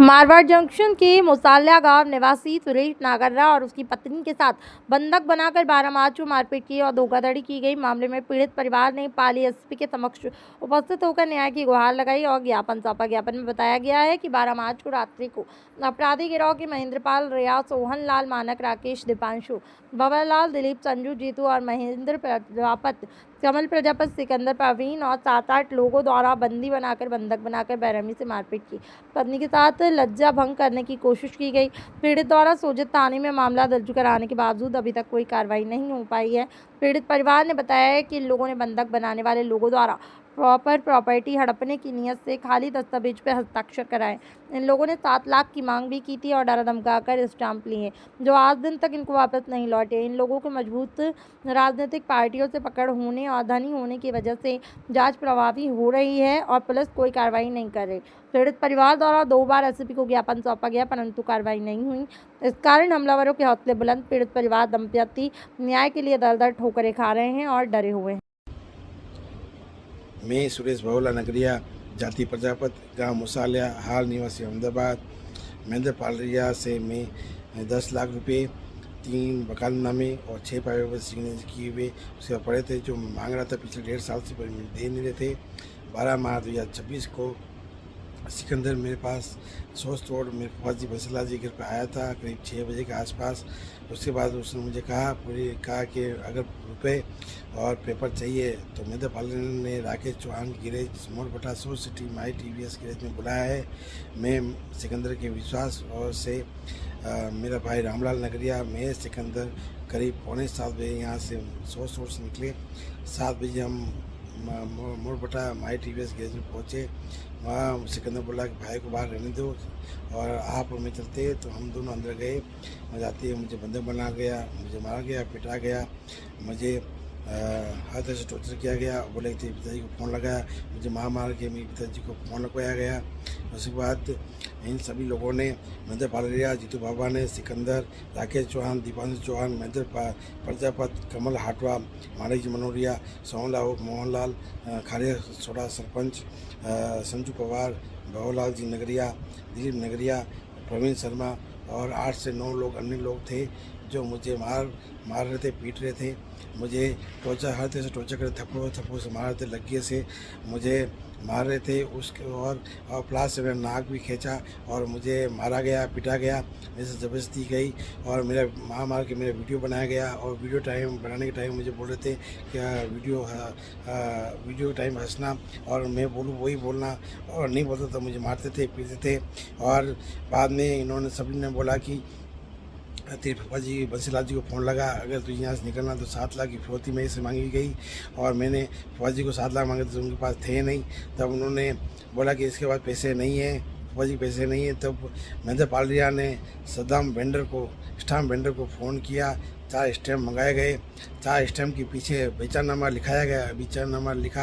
Marwar junction के मुसाल्या गांव निवासी सुरेश नागर्रा और उसकी पत्नी के साथ बंधक बनाकर 12 मार्च को मारपीट की और धोखाधड़ी की गई। मामले में पीड़ित परिवार ने पाली एसपी के समक्ष उपस्थित होकर न्याय की गुहार लगाई और ज्ञापन सौंपा। ज्ञापन में बताया गया है कि 12 मार्च को रात्रि को अपराधी गिरोह के महेंद्रपाल, रिया, सोहन लाल, मानक, राकेश, दीपांशु, भंवरलाल, दिलीप, संजू, जीतू और महेंद्र प्रजापति, कमल प्रजापति, सिकंदर, प्रवीण और 7-8 लोगों द्वारा बंधक बनाकर बेरहमी से मारपीट की। पत्नी के साथ लज्जा भंग करने की कोशिश की गई। पीड़ित द्वारा सोजित थाने में मामला दर्ज कराने के बावजूद अभी तक कोई कार्रवाई नहीं हो पाई है। पीड़ित परिवार ने बताया है कि इन लोगों ने बंधक बनाने वाले लोगों द्वारा प्रॉपर्टी हड़पने की नीयत से खाली दस्तावेज पर हस्ताक्षर कराए। इन लोगों ने 7 लाख की मांग भी की थी और डरा धमकाकर स्टाम्प लिए, जो आज दिन तक इनको वापस नहीं लौटे। इन लोगों के मजबूत राजनीतिक पार्टियों से पकड़ होने और धनी होने की वजह से जांच प्रभावी हो रही है और पुलिस कोई कार्रवाई नहीं कर रही। पीड़ित परिवार द्वारा 2 बार एसपी को ज्ञापन सौंपा गया, परंतु कार्रवाई नहीं हुई। इस कारण हमलावरों के हौसले बुलंद। पीड़ित परिवार दंपति न्याय के लिए दर-दर ठोकरें खा रहे हैं और डरे हुए हैं। मैं सुरेश भवला नगरिया, जाति प्रजापति, गांव मुसाल्या, हाल निवासी अहमदाबाद। महेंद्रपाल रिया से मैं 10 लाख रुपए, 3 वकालतनामे और 6 पेपर सिग्नेचर किए हुए उसके पड़े थे, जो मांग रहा था पिछले 1.5 साल से, पर दे नहीं रहे थे। 12 मार्च 2026 को सिकंदर मेरे पास सोच तोड़ मेरे फौजी बसला जी घर पर आया था करीब 6 बजे के आसपास। उसके बाद उसने मुझे कहा कि अगर रुपए और पेपर चाहिए तो महेंद्रपाल ने राकेश चौहान गिरेज मोड़ बटा सो सिटी माई TVS गिरेज में बुलाया है। मैं सिकंदर के विश्वास और से मेरा भाई रामलाल नगरिया, मैं सिकंदर करीब 6:45 बजे यहाँ से सोच से निकले। 7 बजे हम मोड़ बटा माई TVS गिरेज में पहुँचे। वहाँ सिकंदर बोला कि भाई को बाहर रहने दो और आप और मैं चलते, तो हम दोनों अंदर गए। मैं जाते ही मुझे बंधक बना गया, मुझे मारा गया, पिटा गया, मुझे हर तरह से टॉर्चर किया गया। बोले थे पिताजी को फ़ोन लगाया, मुझे मार के मेरे पिताजी को फ़ोन लगवाया गया। उसके बाद इन सभी लोगों ने महेंद्रपाल रिया, जीतू बाबा ने, सिकंदर, राकेश चौहान, दीपांशु चौहान, महेंद्र प्रजापति, कमल हाटवा, मानिक जी मनोरिया, सोहनलाल, मोहनलाल, खालिया सोडा सरपंच, संजू पवार, भंवरलाल जी नगरिया, दिलीप नगरिया, प्रवीण शर्मा और 8 से 9 लोग अन्य लोग थे, जो मुझे मार रहे थे, पीट रहे थे। मुझे टॉर्चर हर तरह से टॉर्चर कर थप्पड़ों से मार रहे थे, लग्गे से मुझे मार रहे थे। उसके और प्लास से मेरा नाक भी खींचा और मुझे मारा गया, पिटा गया, मेरे से ज़बरदस्ती गई और मेरा मार के मेरा वीडियो बनाया गया। और वीडियो टाइम बनाने के टाइम मुझे बोल रहे थे कि वीडियो टाइम हंसना और मैं बोलूँ वही बोलना, और नहीं बोलता तो मुझे मारते थे, पीटते थे। और बाद में इन्होंने सभी ने बोला कि तेरे पापा जी बंसीलाल जी को फ़ोन लगा, अगर तुझे यहाँ से निकलना तो 7 लाख की फिरौती मेरे से मांगी गई। और मैंने पापा जी को 7 लाख मांगे तो उनके पास थे नहीं। तब उन्होंने बोला कि इसके बाद पैसे नहीं हैं, पापा जी पैसे नहीं है। तब महेंद्रपाल रिया ने स्टाम्प वेंडर को फ़ोन किया। 4 स्टैम्प मंगाए गए, 4 स्टैम्प के पीछे बेचानामा लिखा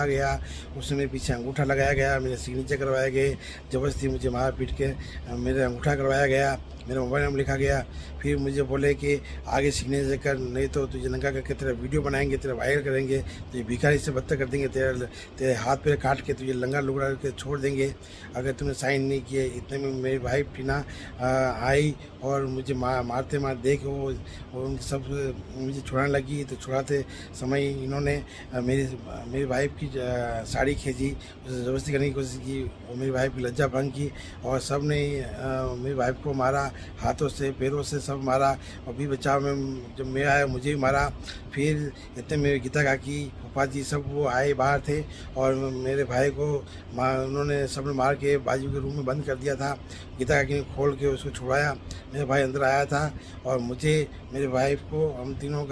गया। उसमें मेरे पीछे अंगूठा लगाया गया, मेरे सिग्नेचर करवाए गए, ज़बरदस्ती मुझे मार पीट के मेरा अंगूठा करवाया गया, मेरा मोबाइल नंबर लिखा गया। फिर मुझे बोले कि आगे सिग्नेचर कर, नहीं तो तुझे नंगा करके तेरा वीडियो बनाएंगे, तेरा वायरल करेंगे, तुझे भिखारी से बदतर कर देंगे, तेरे हाथ पैर काट के तुझे लंगा लुगड़ा करके छोड़ देंगे अगर तूने साइन नहीं किए। इतने में मेरी भाई टीना आई और मुझे मारते देख वो सब मुझे छुड़ाने लगी। तो छुड़ाते समय इन्होंने मेरी वाइफ की साड़ी खींची, उसे ज़बरदस्ती करने की कोशिश की, और मेरी वाइफ की लज्जा भंग की और सब ने मेरी वाइफ को मारा, हाथों से पैरों से सब मारा। और भी बचाव में जब मैं आया मुझे भी मारा। फिर इतने मेरे गीता काकी, पापा जी सब वो आए बाहर थे और मेरे भाई को उन्होंने सब ने मार के बाजू के रूम में बंद कर दिया था। गीता काकी ने खोल के उसको छुड़ाया, मेरे भाई अंदर आया था और मुझे मेरे वाइफ को हम तीनों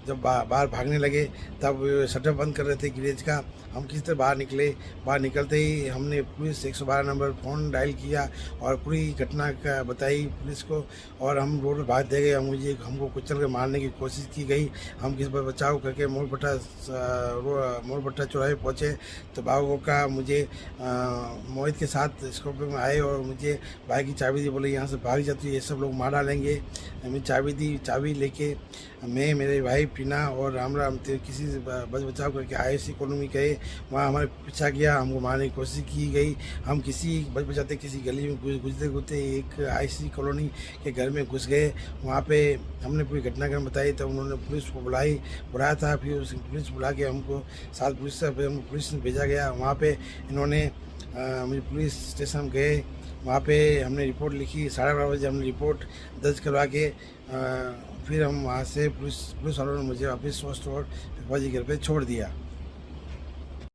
जब बाहर भागने लगे तब शटर बंद कर रहे थे गिरेज का। हम किसी तरह बाहर निकले। बाहर निकलते ही हमने पुलिस 112 नंबर फ़ोन डायल किया और पूरी घटना का बताई पुलिस को, और हम रोड पर भाग दे गए। हमको कुचल के मारने की कोशिश की गई। हम किस पर बचाव करके मोड़ भट्टा चौराहे पहुँचे तो बाबू का मुझे मोहित के साथ स्कॉर्पियो में आए और मुझे बाइक की चाबी दी, बोले यहाँ से भाग जाती है, ये सब लोग मार डालेंगे। हमें चाबी दी, चाबी लेके मैं, मेरे भाई टीना और राम किसी से बच बचाव करके ISC कॉलोनी गए। वहाँ हमारे पीछा किया, हमको मारने की कोशिश की गई। हम किसी बच बचाते किसी गली में गुजरते गुजरते एक ISC कॉलोनी के घर में घुस गए। वहाँ पे हमने पूरी घटनाक्रम बताई, तब उन्होंने पुलिस को बुलाया था। फिर उस पुलिस बुला के हमको साथ पुलिस ने भेजा गया। वहाँ पे इन्होंने मुझे पुलिस स्टेशन गए, वहाँ पे हमने रिपोर्ट लिखी। 12:30 बजे हमने रिपोर्ट दर्ज करवा के फिर हम वहाँ से पुलिस वालों ने मुझे वापस सोस्ट रोड फौजी घर पे छोड़ दिया।